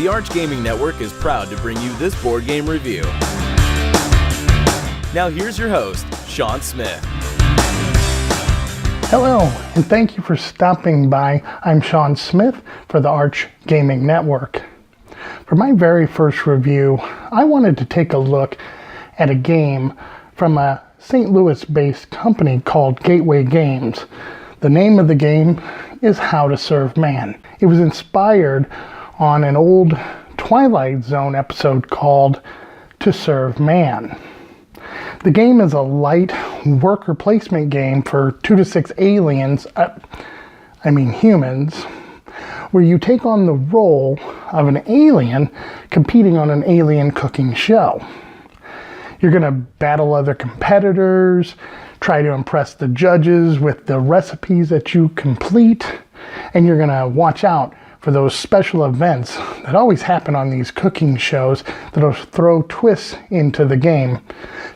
the Arch Gaming Network is proud to bring you this board game review. Now here's your host, Sean Smith. Hello, and thank you for stopping by. I'm Sean Smith for the Arch Gaming Network. For my very first review, I wanted to take a look at a game from a St. Louis-based company called Gateway Games. The name of the game is How to Serve Man. It was inspired on an old Twilight Zone episode called To Serve Man. The game is a light worker placement game for 2 to 6 aliens, humans, where you take on the role of an alien competing on an alien cooking show. You're going to battle other competitors, try to impress the judges with the recipes that you complete, and you're going to watch out for those special events that always happen on these cooking shows that'll throw twists into the game.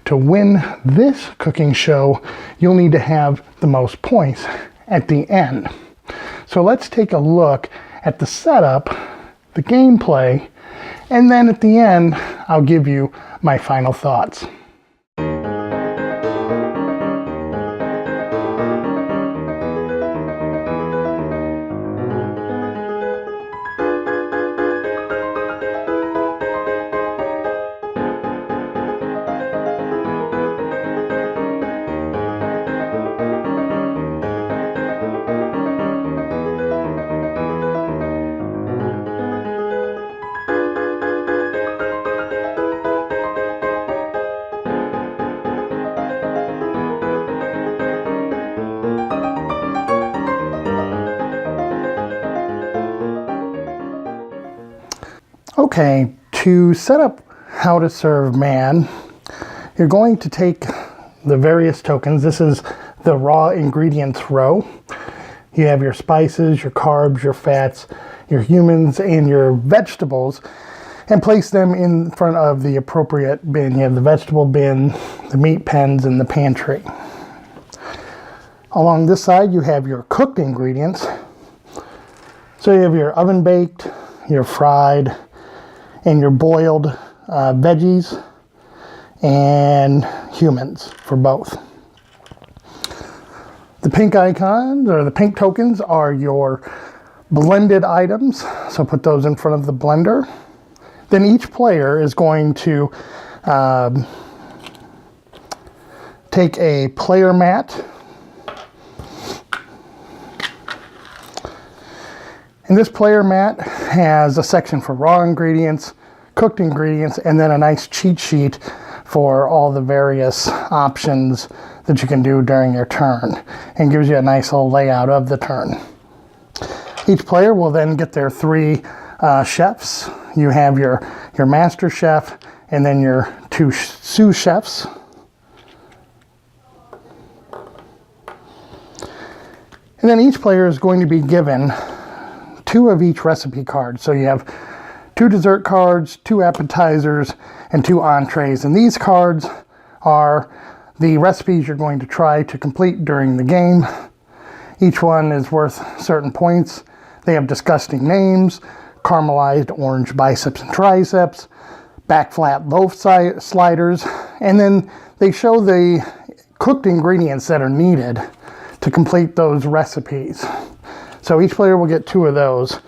To win this cooking show, you'll need to have the most points at the end. So let's take a look at the setup, the gameplay, and then at the end, I'll give you my final thoughts. Okay, to set up How to Serve Man, you're going to take the various tokens. This is the raw ingredients row. You have your spices, your carbs, your fats, your humans, and your vegetables, and place them in front of the appropriate bin. You have the vegetable bin, the meat pens, and the pantry. Along this side, you have your cooked ingredients. So you have your oven baked, your fried, and your boiled veggies and humans for both. The pink icons, or the pink tokens, are your blended items, so put those in front of the blender. Then each player is going to take a player mat, and this player mat has a section for raw ingredients, cooked ingredients, and then a nice cheat sheet for all the various options that you can do during your turn, and gives you a nice little layout of the turn. Each player will then get their 3 chefs. You have your master chef, and then your 2 sous chefs. And then each player is going to be given 2 of each recipe card. So you have 2 dessert cards, 2 appetizers, and 2 entrees. And these cards are the recipes you're going to try to complete during the game. Each one is worth certain points. They have disgusting names: caramelized orange biceps and triceps, back flat loaf sliders, and then they show the cooked ingredients that are needed to complete those recipes. So each player will get 2 of those.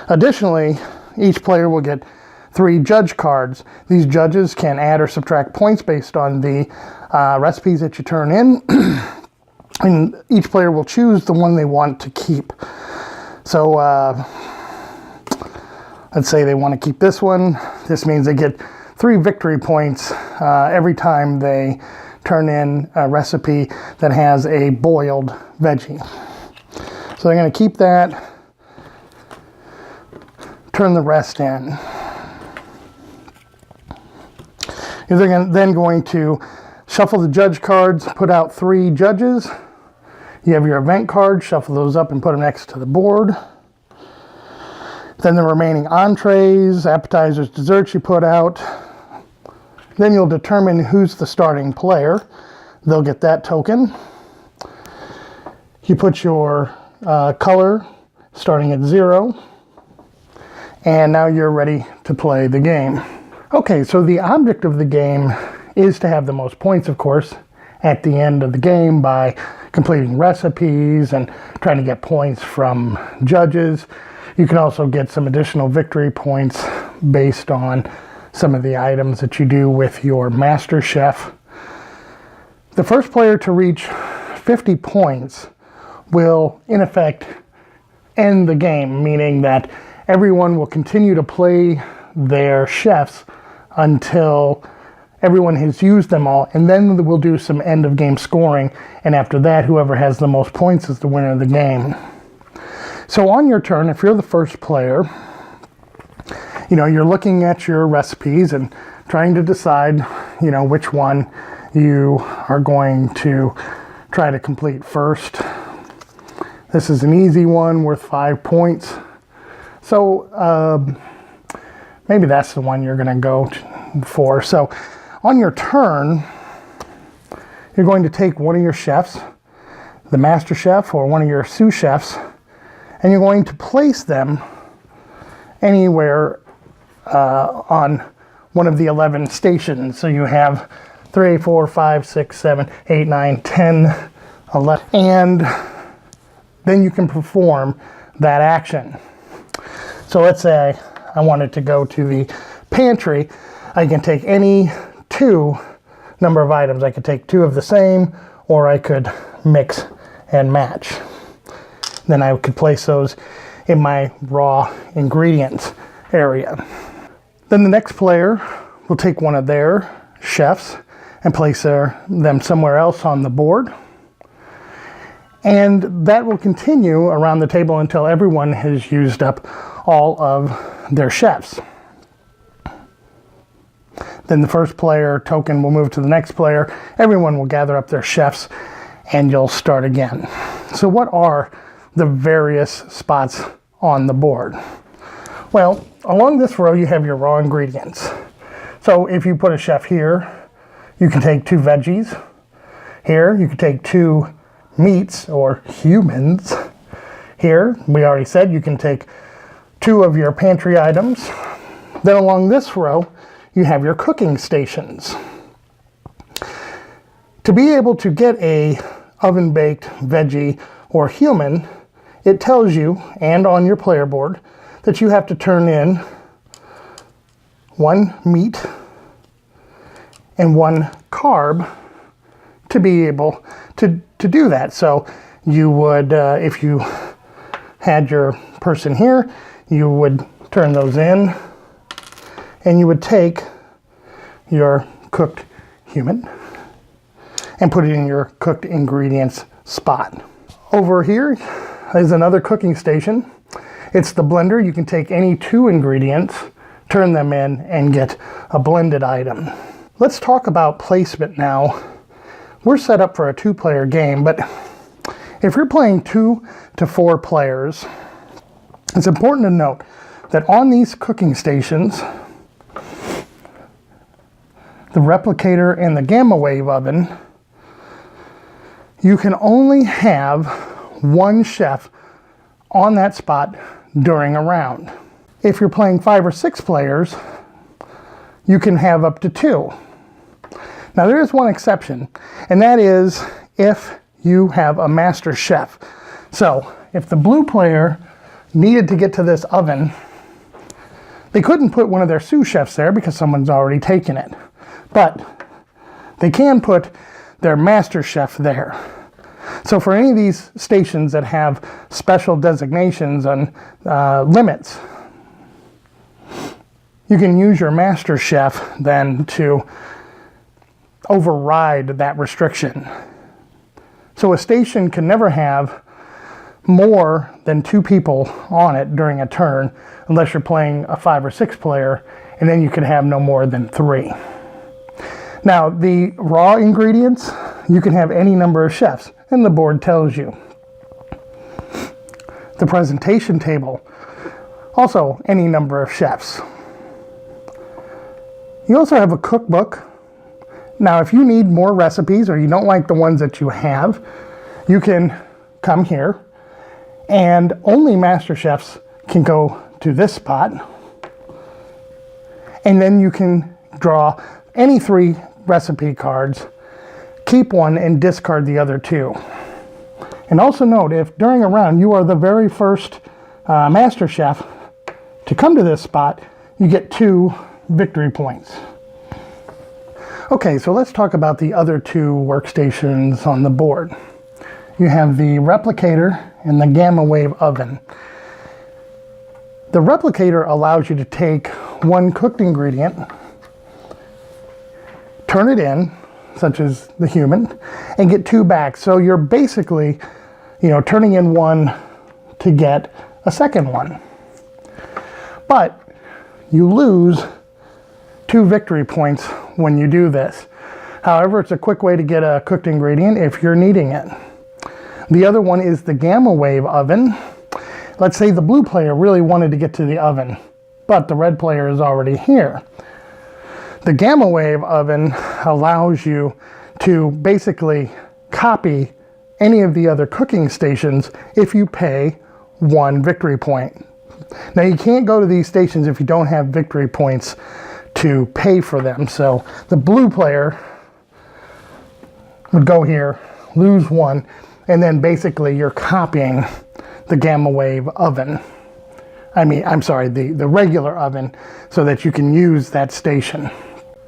Additionally, each player will get 3 judge cards. These judges can add or subtract points based on the recipes that you turn in. And each player will choose the one they want to keep. So let's say they want to keep this one. This means they get 3 victory points every time they turn in a recipe that has a boiled veggie. So they're going to keep that, turn the rest in. They're then going to shuffle the judge cards, put out 3 judges. You have your event cards, shuffle those up and put them next to the board. Then the remaining entrees, appetizers, desserts you put out. Then you'll determine who's the starting player. They'll get that token. You put your color starting at 0. And now you're ready to play the game. Okay, so the object of the game is to have the most points, of course, at the end of the game by completing recipes and trying to get points from judges. You can also get some additional victory points based on some of the items that you do with your Master Chef. The first player to reach 50 points will, in effect, end the game, meaning that everyone will continue to play their chefs until everyone has used them all, and then we'll do some end of game scoring, and after that, whoever has the most points is the winner of the game. So on your turn, if you're the first player, you're looking at your recipes and trying to decide, which one you are going to try to complete first. This is an easy one worth 5 points. So maybe that's the one you're going to go for. So on your turn, you're going to take one of your chefs, the Master Chef or one of your sous chefs, and you're going to place them anywhere on one of the 11 stations. So you have 3, 4, 5, 6, 7, 8, 9, 10, 11, and then you can perform that action. So let's say I wanted to go to the pantry. I can take any 2 number of items. I could take 2 of the same, or I could mix and match. Then I could place those in my raw ingredients area. Then the next player will take one of their chefs and place them somewhere else on the board. And that will continue around the table until everyone has used up all of their chefs. Then the first player token will move to the next player. Everyone will gather up their chefs and you'll start again. So what are the various spots on the board? Well, along this row you have your raw ingredients. So if you put a chef here, you can take 2 veggies. Here you can take 2 meats or humans. Here, we already said you can take 2 of your pantry items. Then along this row, you have your cooking stations. To be able to get a oven-baked veggie or human, it tells you, and on your player board, that you have to turn in 1 meat and 1 carb to be able to do that. So you would, if you had your person here, you would turn those in and you would take your cooked human and put it in your cooked ingredients spot. Over here is another cooking station. It's the blender. You can take any 2 ingredients, turn them in, and get a blended item. Let's talk about placement now. We're set up for a 2-player game, but if you're playing 2 to 4 players, it's important to note that on these cooking stations, the replicator and the gamma wave oven, you can only have 1 chef on that spot during a round. If you're playing 5 or 6 players, you can have up to 2. Now there is one exception, and that is if you have a Master Chef. So if the blue player needed to get to this oven, they couldn't put one of their sous chefs there because someone's already taken it. But they can put their Master Chef there. So for any of these stations that have special designations on limits, you can use your Master Chef then to override that restriction. So a station can never have more than 2 people on it during a turn unless you're playing a 5 or 6 player, and then you can have no more than 3. Now the raw ingredients, you can have any number of chefs, and the board tells you. The presentation table, also any number of chefs. You also have a cookbook. Now if you need more recipes or you don't like the ones that you have, you can come here, and only Master Chefs can go to this spot. And then you can draw any 3 recipe cards, keep one, and discard the other 2. And also note, if during a round you are the very first Master Chef to come to this spot, you get 2 victory points. Okay, so let's talk about the other 2 workstations on the board. You have the replicator and the gamma wave oven. The replicator allows you to take one cooked ingredient, turn it in, such as the human, and get 2 back. So you're basically, turning in one to get a second one. But you lose 2 victory points when you do this. However, it's a quick way to get a cooked ingredient if you're needing it. The other one is the gamma wave oven. Let's say the blue player really wanted to get to the oven, but the red player is already here. The gamma wave oven allows you to basically copy any of the other cooking stations if you pay 1 victory point. Now you can't go to these stations if you don't have victory points to pay for them. So the blue player would go here, lose 1, and then basically you're copying the gamma wave oven. The regular oven, so that you can use that station.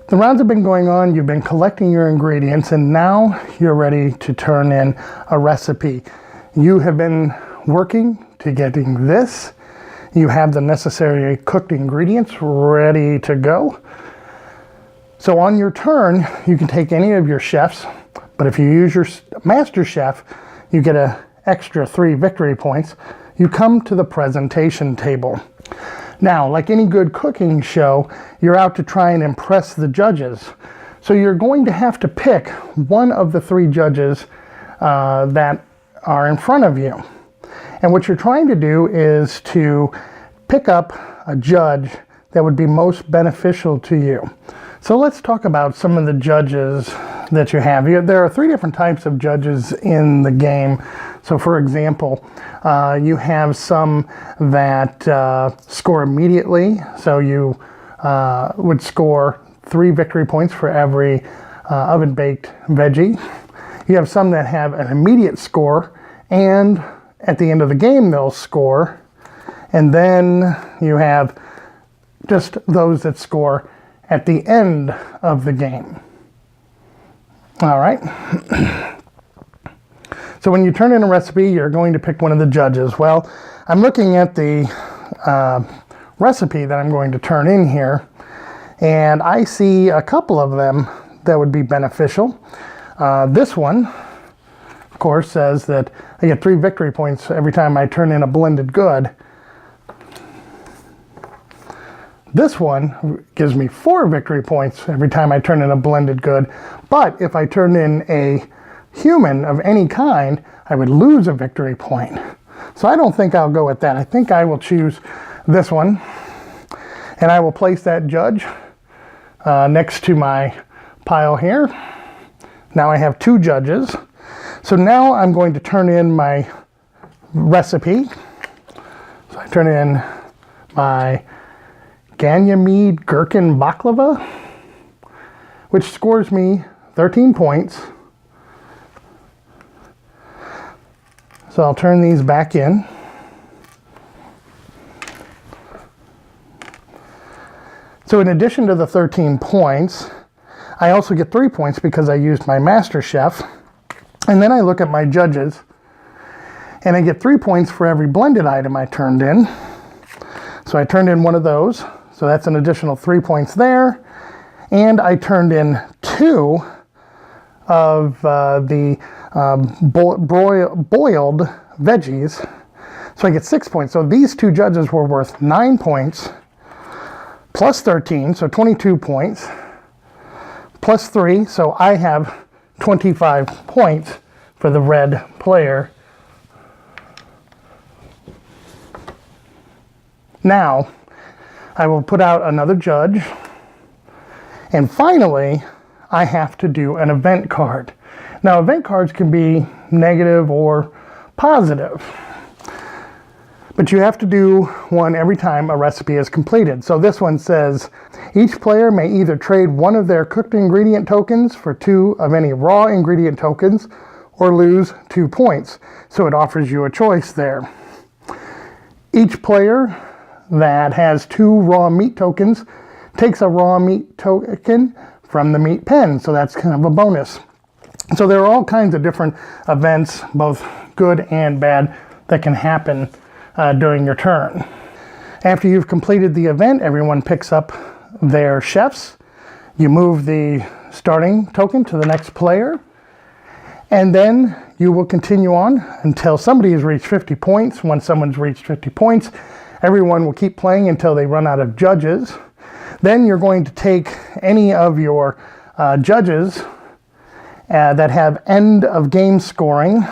The rounds have been going on, you've been collecting your ingredients, and now you're ready to turn in a recipe. You have been working to getting this. You have the necessary cooked ingredients ready to go. So on your turn, you can take any of your chefs, but if you use your Master Chef, you get an extra 3 victory points. You come to the presentation table. Now, like any good cooking show, you're out to try and impress the judges. So you're going to have to pick one of the 3 judges that are in front of you. And what you're trying to do is to pick up a judge that would be most beneficial to you. So let's talk about some of the judges that you have. There are 3 different types of judges in the game. So for example, you have some that score immediately. So you would score 3 victory points for every oven-baked veggie. You have some that have an immediate score, and at the end of the game they'll score. And then you have just those that score at the end of the game. All right. So when you turn in a recipe, you're going to pick one of the judges. Well, I'm looking at the recipe that I'm going to turn in here, and I see a couple of them that would be beneficial. This one, of course, says that I get 3 victory points every time I turn in a blended good. This one gives me 4 victory points every time I turn in a blended good, but if I turn in a human of any kind, I would lose a victory point. So I don't think I'll go with that. I think I will choose this one, and I will place that judge next to my pile here. Now I have 2 judges. So now I'm going to turn in my recipe. So I turn in my Ganymede Gherkin Baklava, which scores me 13 points. So I'll turn these back in. So in addition to the 13 points, I also get 3 points because I used my Master Chef. And then I look at my judges, and I get 3 points for every blended item I turned in. So I turned in one of those, so that's an additional 3 points there. And I turned in 2 of the boiled veggies, so I get 6 points. So these 2 judges were worth 9 points, plus 13, so 22 points, plus 3, so I have 25 points for the red player. Now, I will put out another judge, and finally, I have to do an event card. Now, event cards can be negative or positive. But you have to do one every time a recipe is completed. So this one says, each player may either trade one of their cooked ingredient tokens for 2 of any raw ingredient tokens, or lose 2 points. So it offers you a choice there. Each player that has 2 raw meat tokens takes a raw meat token from the meat pen. So that's kind of a bonus. So there are all kinds of different events, both good and bad, that can happen during your turn. After you've completed the event, everyone picks up their chefs. You move the starting token to the next player, and then you will continue on until somebody has reached 50 points. Once someone's reached 50 points, everyone will keep playing until they run out of judges. Then you're going to take any of your judges that have end of game scoring.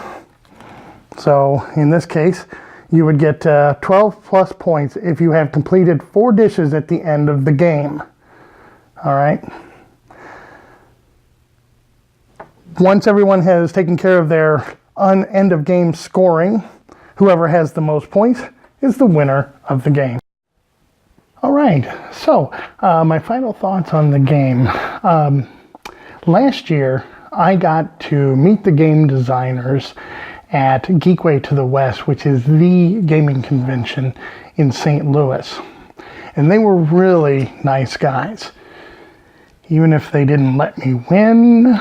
So in this case, you would get 12 plus points if you have completed 4 dishes at the end of the game. All right. Once everyone has taken care of their end of game scoring, whoever has the most points is the winner of the game. All right, so my final thoughts on the game. Last year, I got to meet the game designers at Geekway to the West, which is the gaming convention in St. Louis. And they were really nice guys, even if they didn't let me win.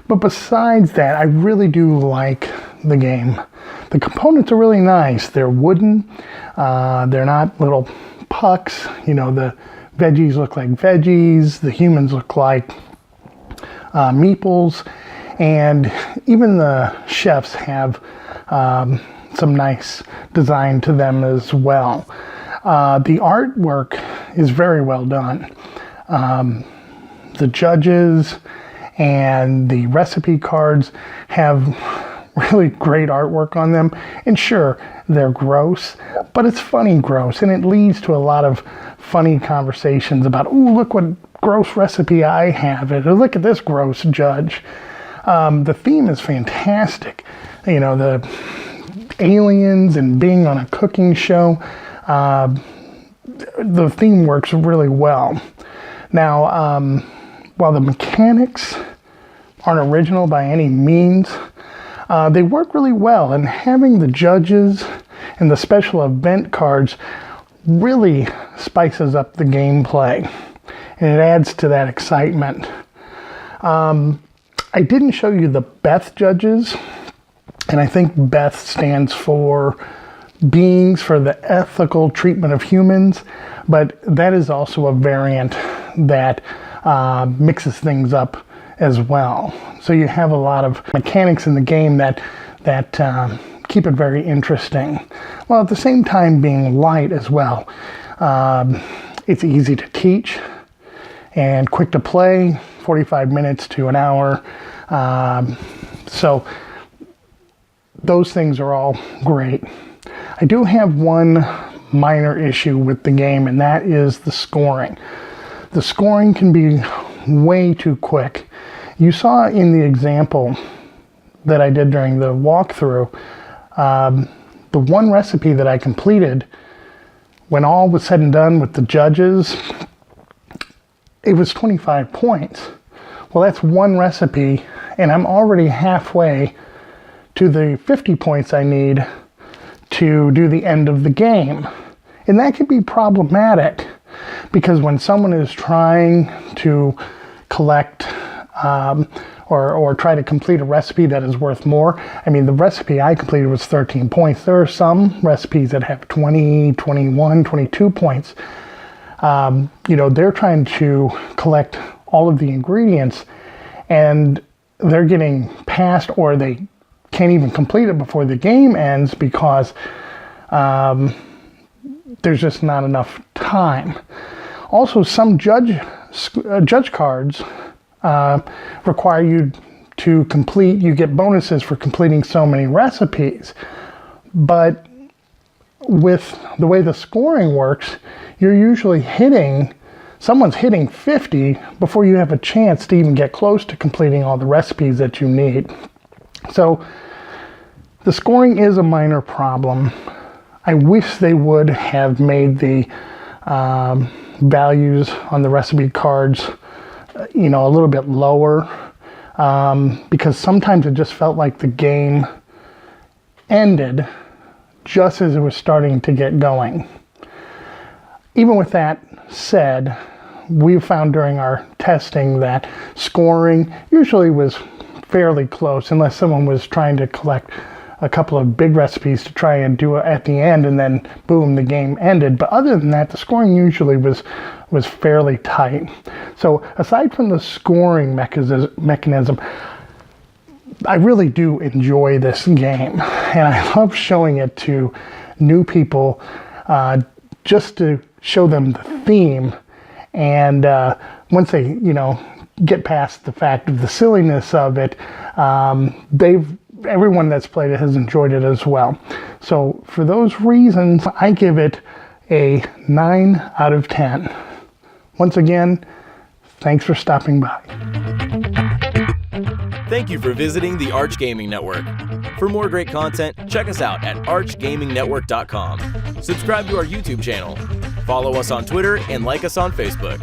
But besides that, I really do like the game. The components are really nice. They're wooden. They're not little pucks. You know, the veggies look like veggies. The humans look like meeples. And even the chefs have some nice design to them as well. The artwork is very well done. The judges and the recipe cards have really great artwork on them. And sure, they're gross, but it's funny gross, and it leads to a lot of funny conversations about, oh, look what gross recipe I have, or look at this gross judge. The theme is fantastic. You know, the aliens and being on a cooking show, the theme works really well. Now, while the mechanics aren't original by any means, they work really well, and having the judges and the special event cards really spices up the gameplay, and it adds to that excitement. I didn't show you the Beth judges, and I think Beth stands for beings for the ethical treatment of humans, but that is also a variant that mixes things up as well. So you have a lot of mechanics in the game that keep it very interesting, while at the same time being light as well. It's easy to teach and quick to play, 45 minutes to an hour. So those things are all great. I do have one minor issue with the game, and that is the scoring. The scoring can be way too quick. You saw in the example that I did during the walkthrough, the one recipe that I completed, when all was said and done with the judges, it was 25 points. Well, that's one recipe, and I'm already halfway to the 50 points I need to do the end of the game. And that can be problematic, because when someone is trying to collect or try to complete a recipe that is worth more. I mean, the recipe I completed was 13 points. There are some recipes that have 20, 21, 22 points. You know, they're trying to collect all of the ingredients, and they're getting past, or they can't even complete it before the game ends because there's just not enough time. Also, some judge cards require you to complete, you get bonuses for completing so many recipes. But with the way the scoring works, you're usually someone's hitting 50 before you have a chance to even get close to completing all the recipes that you need. So The scoring is a minor problem. I wish they would have made the values on the recipe cards, a little bit lower, because sometimes it just felt like the game ended just as it was starting to get going. Even with that said, we found during our testing that scoring usually was fairly close, unless someone was trying to collect a couple of big recipes to try and do it at the end, and then boom, the game ended. But other than that, the scoring usually was fairly tight. So aside from the scoring mechanism, I really do enjoy this game, and I love showing it to new people just to show them the theme. And once they, get past the fact of the silliness of it, everyone that's played it has enjoyed it as well. So for those reasons, I give it a 9 out of 10. Once again, thanks for stopping by. Thank you for visiting the Arch Gaming Network. For more great content, check us out at archgamingnetwork.com. Subscribe to our YouTube channel. Follow us on Twitter and like us on Facebook.